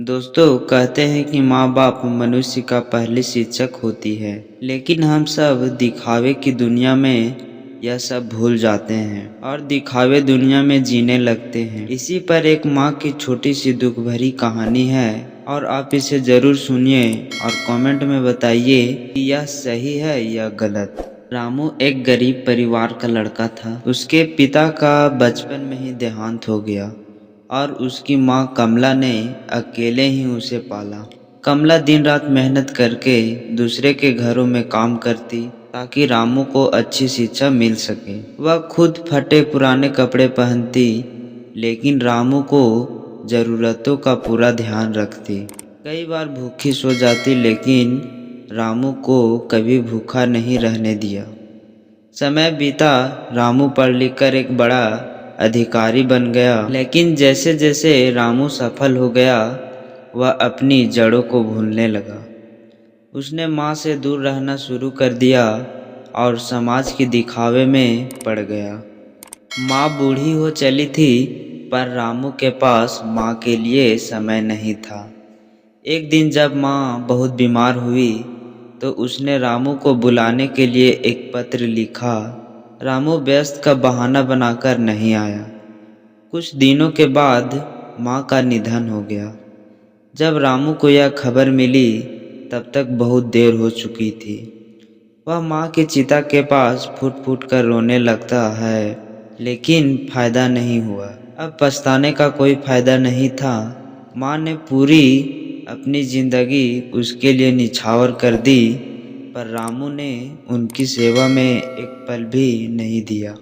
दोस्तों कहते हैं कि माँ बाप मनुष्य का पहली शिक्षक होती है, लेकिन हम सब दिखावे की दुनिया में यह सब भूल जाते हैं और दिखावे दुनिया में जीने लगते हैं। इसी पर एक माँ की छोटी सी दुख भरी कहानी है और आप इसे जरूर सुनिए और कमेंट में बताइए कि यह सही है या गलत। रामू एक गरीब परिवार का लड़का था। उसके पिता का बचपन में ही देहांत हो गया और उसकी माँ कमला ने अकेले ही उसे पाला। कमला दिन रात मेहनत करके दूसरे के घरों में काम करती ताकि रामू को अच्छी शिक्षा मिल सके। वह खुद फटे पुराने कपड़े पहनती, लेकिन रामू को ज़रूरतों का पूरा ध्यान रखती। कई बार भूखी सो जाती, लेकिन रामू को कभी भूखा नहीं रहने दिया। समय बीता, रामू पढ़ लिख कर एक बड़ा अधिकारी बन गया, लेकिन जैसे जैसे रामू सफल हो गया वह अपनी जड़ों को भूलने लगा। उसने माँ से दूर रहना शुरू कर दिया और समाज के दिखावे में पड़ गया। माँ बूढ़ी हो चली थी, पर रामू के पास माँ के लिए समय नहीं था। एक दिन जब माँ बहुत बीमार हुई तो उसने रामू को बुलाने के लिए एक पत्र लिखा। रामू व्यस्त का बहाना बनाकर नहीं आया। कुछ दिनों के बाद माँ का निधन हो गया। जब रामू को यह खबर मिली तब तक बहुत देर हो चुकी थी। वह माँ की चिता के पास फूट फूट कर रोने लगता है, लेकिन फायदा नहीं हुआ। अब पछताने का कोई फायदा नहीं था। माँ ने पूरी अपनी जिंदगी उसके लिए निछावर कर दी, पर रामू ने उनकी सेवा में एक पल भी नहीं दिया।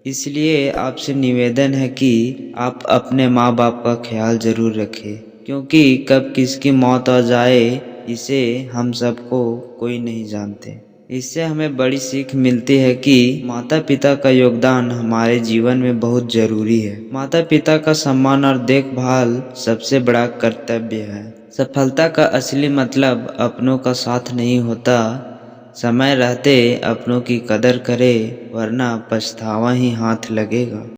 इसलिए आपसे निवेदन है कि आप अपने माँ बाप का ख्याल जरूर रखें, क्योंकि कब किसकी मौत आ जाए इसे हम सबको कोई नहीं जानते। इससे हमें बड़ी सीख मिलती है कि माता पिता का योगदान हमारे जीवन में बहुत जरूरी है। माता पिता का सम्मान और देखभाल सबसे बड़ा कर्तव्य है। सफलता का असली मतलब अपनों का साथ नहीं होता। समय रहते अपनों की कदर करे, वरना पछतावा ही हाथ लगेगा।